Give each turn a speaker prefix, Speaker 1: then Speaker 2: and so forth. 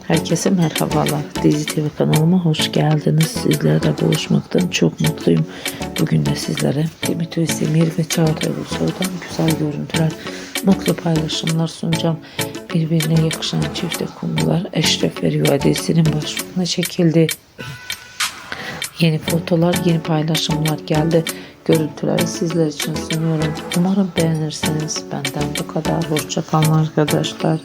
Speaker 1: Herkese merhabalar. Dizi TV kanalıma hoş geldiniz. Sizlerle buluşmaktan çok mutluyum. Bugün de sizlere Demet Özdemir ve Çağatay Ulusoy'dan güzel görüntüler, mutlu paylaşımlar sunacağım. Birbirine yakışan çifte konular Eşref ve Rüya dizisinin başlığına çekildi. Yeni fotolar, yeni paylaşımlar geldi. Görüntüleri sizler için sunuyorum. Umarım beğenirsiniz. Benden bu kadar. Hoşça kalın arkadaşlar.